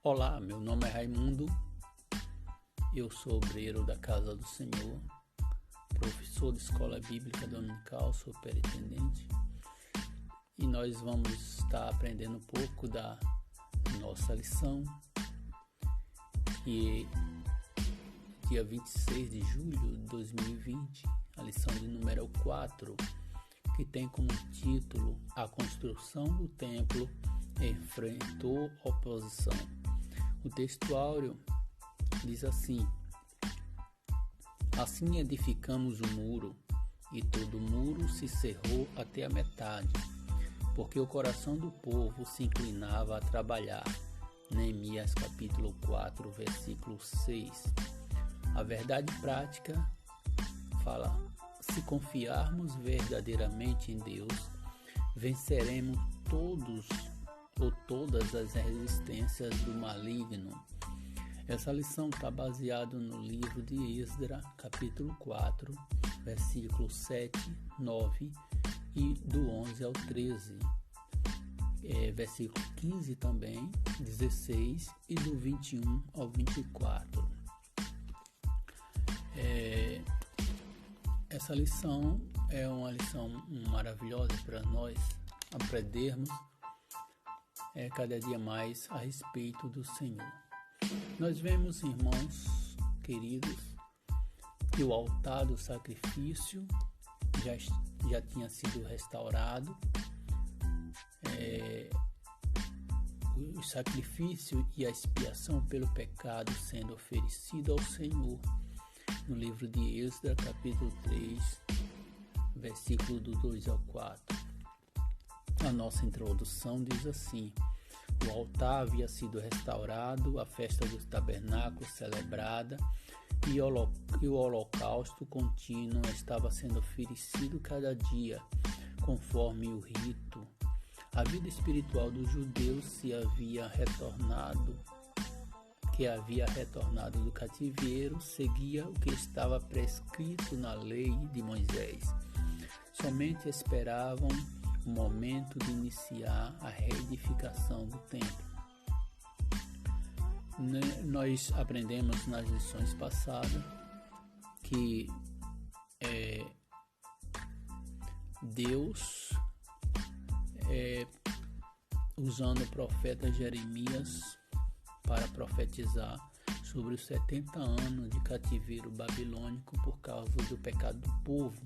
Olá, meu nome é Raimundo, eu sou obreiro da Casa do Senhor, professor de escola bíblica dominical, superintendente, e nós vamos estar aprendendo um pouco da nossa lição, que é dia 26 de julho de 2020, a lição de número 4, que tem como título A Construção do Templo enfrentou oposição. O textuário diz assim: assim edificamos o muro, e todo o muro se cerrou até a metade, porque o coração do povo se inclinava a trabalhar. Neemias capítulo 4, versículo 6. A verdade prática fala: se confiarmos verdadeiramente em Deus, venceremos todas as resistências do maligno. Essa lição está baseada no livro de Esdras, capítulo 4, versículos 7, 9 e do 11 ao 13. Versículo 15 também, 16 e do 21 ao 24. Essa lição é uma lição maravilhosa para nós aprendermos cada dia mais a respeito do Senhor. Nós vemos, irmãos queridos, que o altar do sacrifício já tinha sido restaurado. O sacrifício e a expiação pelo pecado sendo oferecido ao Senhor. No livro de Esdras, capítulo 3, versículo do 2 ao 4. A nossa introdução diz assim: o altar havia sido restaurado, a festa dos tabernáculos celebrada e o holocausto contínuo estava sendo oferecido cada dia, conforme o rito. A vida espiritual dos judeus havia retornado do cativeiro, seguia o que estava prescrito na lei de Moisés. Somente esperavam o momento de iniciar a reedificação do templo. Nós aprendemos nas lições passadas que Deus, usando o profeta Jeremias para profetizar sobre os 70 anos de cativeiro babilônico por causa do pecado do povo.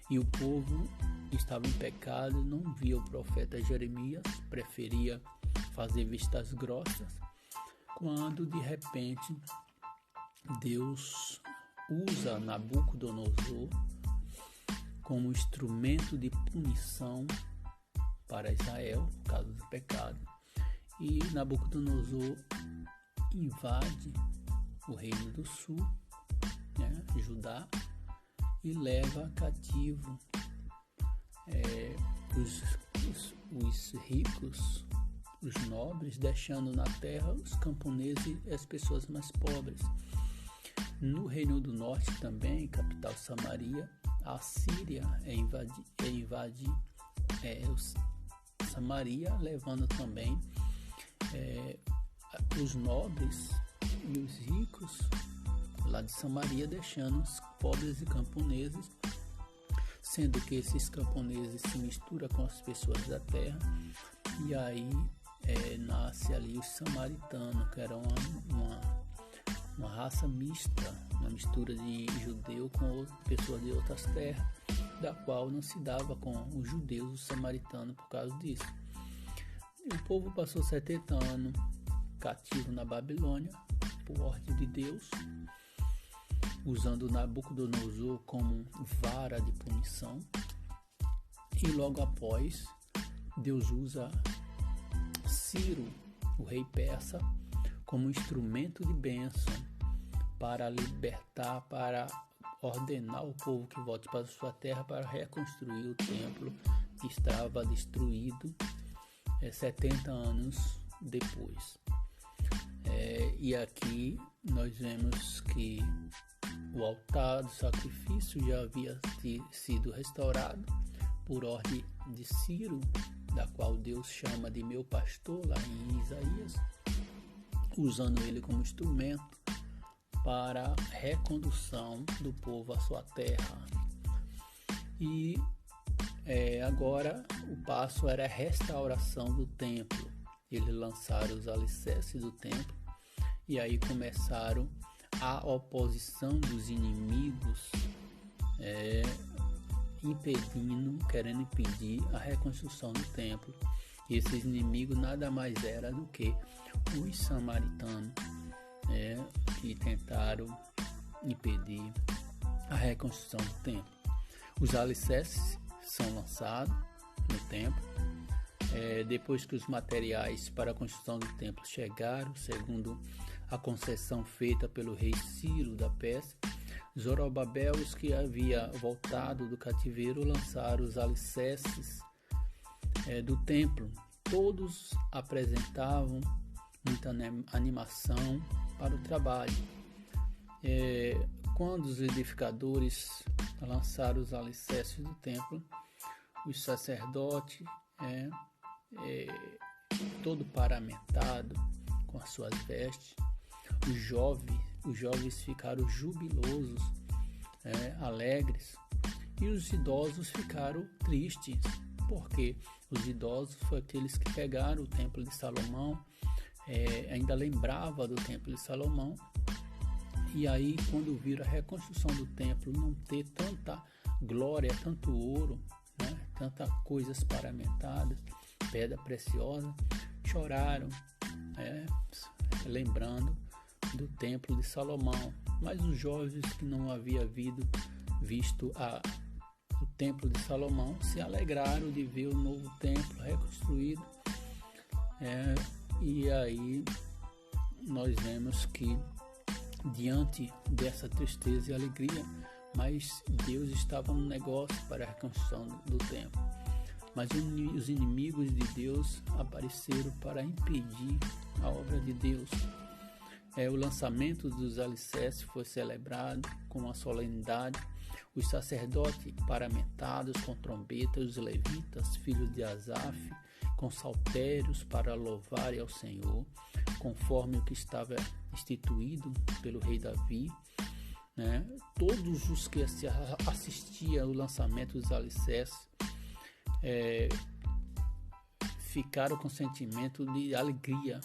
E o povo estava em pecado, não via o profeta Jeremias, preferia fazer vistas grossas, quando de repente Deus usa Nabucodonosor como instrumento de punição para Israel por causa do pecado. E Nabucodonosor invade o reino do sul, Judá, e leva cativo os ricos, os nobres, deixando na terra os camponeses e as pessoas mais pobres. No reino do norte também, capital Samaria, a Síria invade Samaria, levando também os nobres e os ricos lá de Samaria, deixando os pobres e camponeses, sendo que esses camponeses se misturam com as pessoas da terra, e aí nasce ali os samaritanos, que eram uma raça mista, uma mistura de judeu com pessoas de outras terras, da qual não se dava com os judeus, os samaritanos, por causa disso. E o povo passou 70 anos cativo na Babilônia, por ordem de Deus, usando Nabucodonosor como vara de punição. E logo após, Deus usa Ciro, o rei persa, como instrumento de bênção para libertar, para ordenar o povo que volte para sua terra, para reconstruir o templo que estava destruído 70 anos depois. E aqui nós vemos que o altar do sacrifício já havia sido restaurado por ordem de Ciro, da qual Deus chama de meu pastor lá em Isaías, usando ele como instrumento para a recondução do povo à sua terra. E agora o passo era a restauração do templo. Eles lançaram os alicerces do templo e aí começaram a oposição dos inimigos, querendo impedir a reconstrução do templo. E esses inimigos nada mais era do que os samaritanos, que tentaram impedir a reconstrução do templo. Os alicerces são lançados no templo. Depois que os materiais para a construção do templo chegaram, segundo a concessão feita pelo rei Ciro da Pérsia, Zorobabel, os que havia voltado do cativeiro, lançaram os alicerces do templo. Todos apresentavam muita animação para o trabalho. Quando os edificadores lançaram os alicerces do templo, os sacerdotes, todo paramentado com as suas vestes, os jovens ficaram jubilosos, alegres, e os idosos ficaram tristes, porque os idosos foram aqueles que pegaram o templo de Salomão, ainda lembrava do templo de Salomão, e aí quando viram a reconstrução do templo não ter tanta glória, tanto ouro, tantas coisas paramentadas, pedra preciosa, choraram, lembrando do templo de Salomão. Mas os jovens que não haviam visto o templo de Salomão se alegraram de ver o novo templo reconstruído. E aí nós vemos que diante dessa tristeza e alegria, mas Deus estava no negócio para a reconstrução do templo. Mas os inimigos de Deus apareceram para impedir a obra de Deus. O lançamento dos alicerces foi celebrado com uma solenidade. Os sacerdotes paramentados com trombetas, os levitas, filhos de Asaf, com saltérios para louvarem ao Senhor, conforme o que estava instituído pelo rei Davi. Todos os que assistiam ao lançamento dos alicerces ficaram com sentimento de alegria,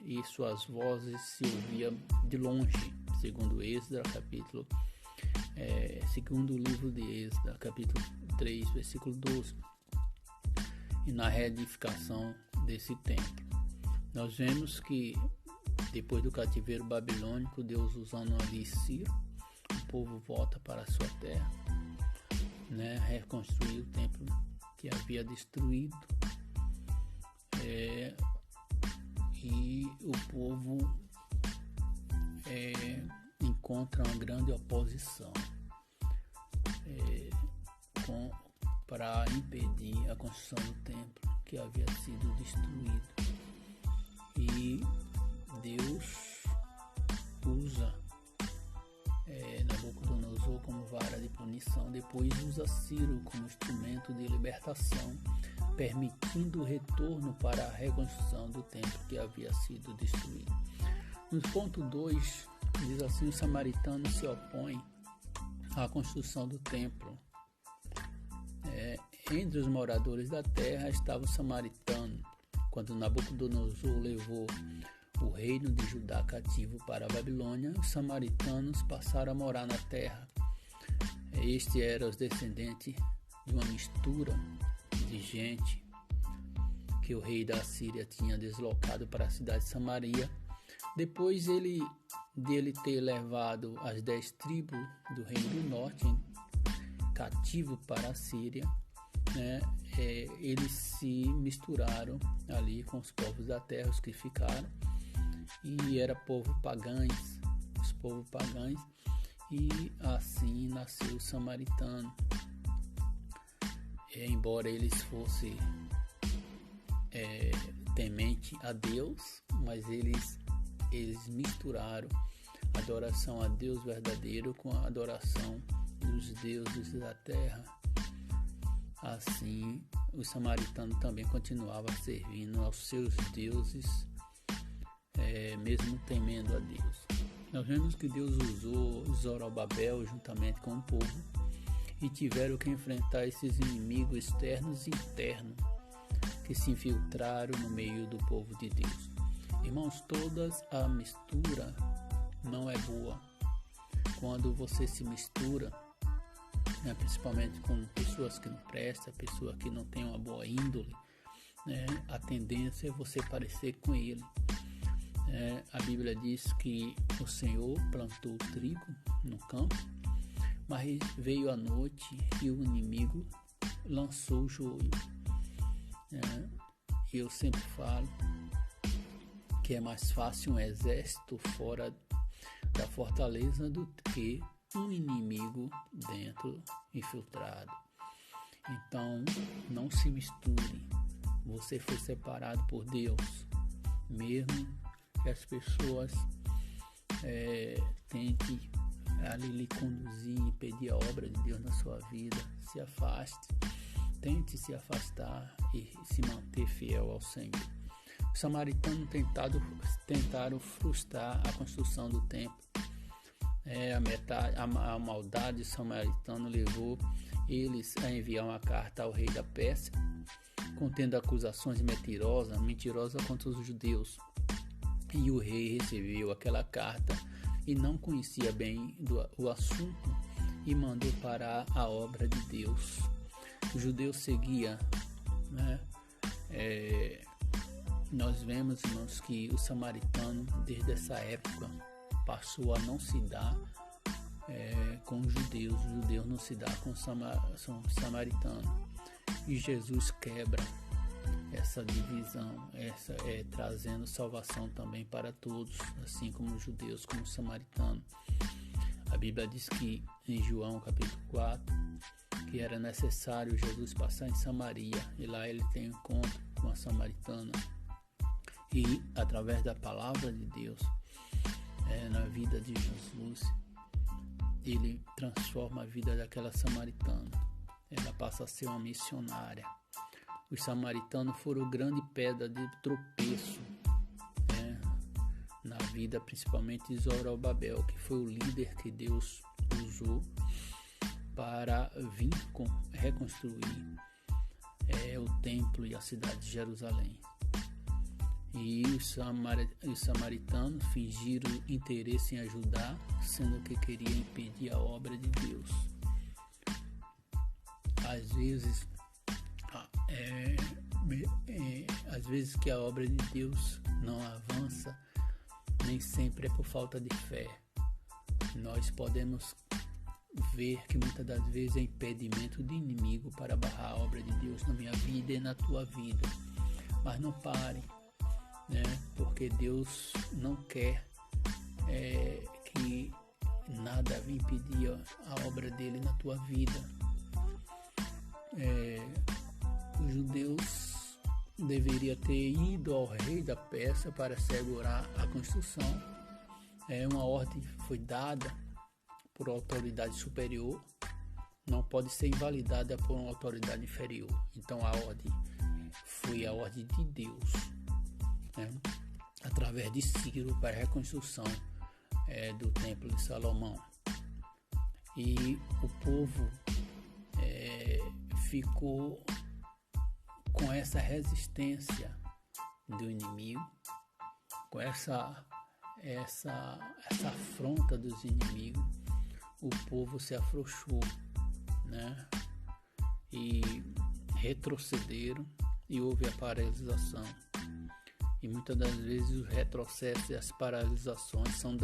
e suas vozes se ouviam de longe, segundo Esdras, segundo o livro de Esdras, capítulo 3, versículo 12. E na reedificação desse templo, nós vemos que depois do cativeiro babilônico, Deus usando ali Ciro, o povo volta para a sua terra, reconstruir o templo que havia destruído, e o povo encontra uma grande oposição para impedir a construção do templo que havia sido destruído. E Deus usa Nabucodonosor como vara de punição, depois usa Ciro como instrumento de libertação, permitindo o retorno para a reconstrução do templo que havia sido destruído. No ponto 2, diz assim: os samaritanos se opõem à construção do templo. Entre os moradores da terra estava o samaritano. Quando Nabucodonosor levou o reino de Judá cativo para a Babilônia, os samaritanos passaram a morar na terra. Este era os descendentes de uma mistura de gente que o rei da Síria tinha deslocado para a cidade de Samaria. Depois dele ter levado as 10 tribos do reino do norte cativo para a Síria, eles se misturaram ali com os povos da terra, os que ficaram, e era os povos pagãos, e assim nasceu o samaritano. Embora eles fossem temente a Deus, mas eles misturaram a adoração a Deus verdadeiro com a adoração dos deuses da terra. Assim, o samaritano também continuava servindo aos seus deuses mesmo temendo a Deus. Nós vemos que Deus usou Zorobabel juntamente com o povo e tiveram que enfrentar esses inimigos externos e internos que se infiltraram no meio do povo de Deus. Irmãos, toda a mistura não é boa. Quando você se mistura, principalmente com pessoas que não prestam, pessoas que não têm uma boa índole, a tendência é você parecer com ele. A Bíblia diz que o Senhor plantou o trigo no campo, mas veio a noite e o inimigo lançou o joio. Eu sempre falo que é mais fácil um exército fora da fortaleza do que um inimigo dentro, infiltrado. Então, não se misture. Você foi separado por Deus, mesmo que as pessoas tentem ali lhe conduzir, impedir a obra de Deus na sua vida. Se afaste, tente se afastar e se manter fiel ao Senhor. Os samaritanos tentaram frustrar a construção do templo. A maldade samaritana levou eles a enviar uma carta ao rei da Pérsia, contendo acusações mentirosas contra os judeus. E o rei recebeu aquela carta e não conhecia bem o assunto e mandou parar a obra de Deus. Os judeus seguiam, nós vemos, irmãos, que o samaritano, desde essa época, passou a não se dar com os judeus não se dá com o samaritano. E Jesus quebra essa divisão, trazendo salvação também para todos, assim como os judeus, como os samaritanos. A Bíblia diz que em João capítulo 4, que era necessário Jesus passar em Samaria, e lá ele tem um encontro com a samaritana. E através da palavra de Deus, na vida de Jesus, ele transforma a vida daquela samaritana. Ela passa a ser uma missionária. Os samaritanos foram grande pedra de tropeço na vida, principalmente de Zorobabel, que foi o líder que Deus usou para vir reconstruir o templo e a cidade de Jerusalém. E os samaritanos fingiram interesse em ajudar, sendo que queriam impedir a obra de Deus. Às vezes que a obra de Deus não avança, nem sempre é por falta de fé. Nós podemos ver que muitas das vezes é impedimento do inimigo para barrar a obra de Deus na minha vida e na tua vida. Mas não pare, porque Deus não quer que nada impedir a obra dele na tua vida. Os judeus deveriam ter ido ao rei da Pérsia para segurar a construção. Uma ordem foi dada por autoridade superior, não pode ser invalidada por uma autoridade inferior. Então a ordem foi a ordem de Deus, através de Ciro, para a reconstrução do templo de Salomão. E o povo ficou com essa resistência do inimigo, com essa afronta dos inimigos. O povo se afrouxou, e retrocederam, e houve a paralisação. E muitas das vezes os retrocessos e as paralisações são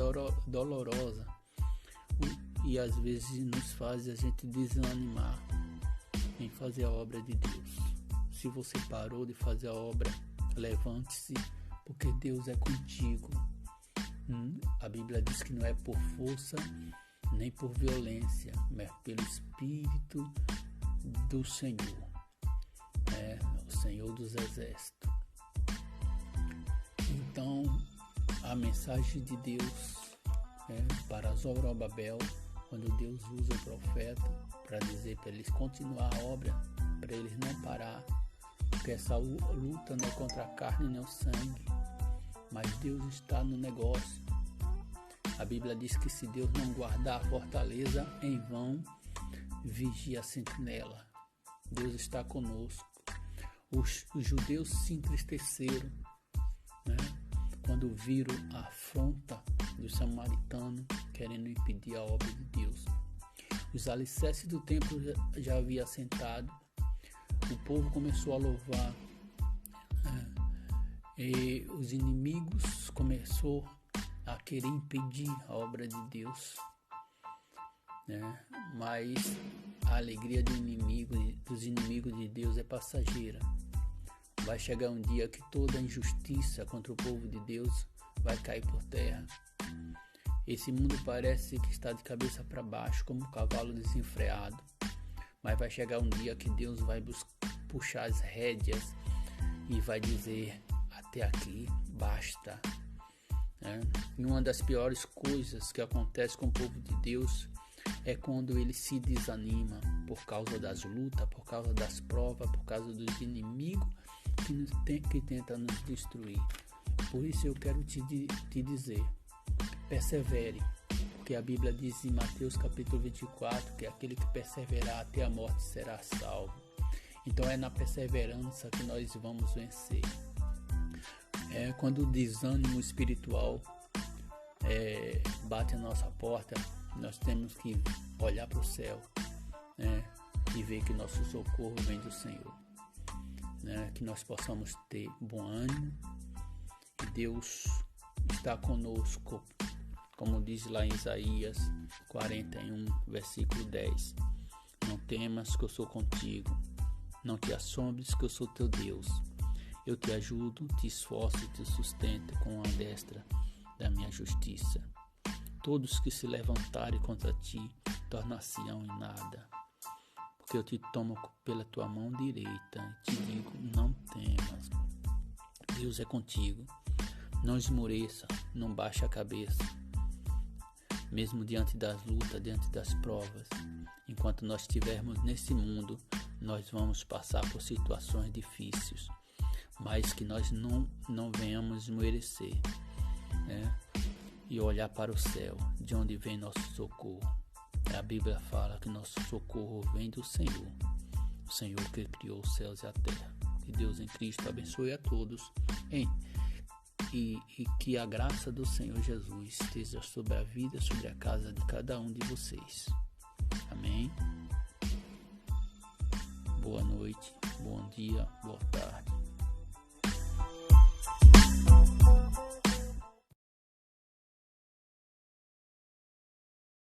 dolorosas e às vezes nos fazem a gente desanimar em fazer a obra de Deus. Se você parou de fazer a obra, levante-se, porque Deus é contigo. A Bíblia diz que não é por força nem por violência, mas pelo Espírito do Senhor, o Senhor dos Exércitos. Então, a mensagem de Deus para Zorobabel, quando Deus usa o profeta para dizer para eles continuar a obra, para eles não parar, porque essa luta não é contra a carne nem o sangue, mas Deus está no negócio. A Bíblia diz que se Deus não guardar a fortaleza, em vão vigia a sentinela. Deus está conosco. Os judeus se entristeceram, né, quando viram a afronta do samaritano querendo impedir a obra de Deus. Os alicerces do templo já haviam assentado. O povo começou a louvar, e os inimigos começaram a querer impedir a obra de Deus, né? Mas a alegria dos inimigos de Deus é passageira. Vai chegar um dia que toda injustiça contra o povo de Deus vai cair por terra. Esse mundo parece que está de cabeça para baixo, como um cavalo desenfreado. Mas vai chegar um dia que Deus vai puxar as rédeas e vai dizer: até aqui, basta. E uma das piores coisas que acontece com o povo de Deus é quando ele se desanima por causa das lutas, por causa das provas, por causa dos inimigos que tentam nos destruir. Por isso eu quero te dizer: persevere, porque a Bíblia diz em Mateus capítulo 24 que aquele que perseverar até a morte será salvo. Então é na perseverança que nós vamos vencer. Quando o desânimo espiritual bate a nossa porta, nós temos que olhar para o céu, e ver que nosso socorro vem do Senhor, que nós possamos ter bom ânimo, que Deus está conosco, como diz lá em Isaías 41, versículo 10. Não temas que eu sou contigo, não te assombres que eu sou teu Deus. Eu te ajudo, te esforço e te sustento com a destra da minha justiça. Todos que se levantarem contra ti tornar-se-ão em nada, porque eu te tomo pela tua mão direita e te digo: não temas. Deus é contigo. Não esmoreça, não baixe a cabeça. Mesmo diante das lutas, diante das provas, enquanto nós estivermos nesse mundo, nós vamos passar por situações difíceis, mas que nós não venhamos esmorecer, e olhar para o céu, de onde vem nosso socorro. A Bíblia fala que nosso socorro vem do Senhor, o Senhor que criou os céus e a terra. Que Deus em Cristo abençoe a todos, e que a graça do Senhor Jesus esteja sobre a vida, sobre a casa de cada um de vocês. Amém. Boa noite, bom dia, boa tarde.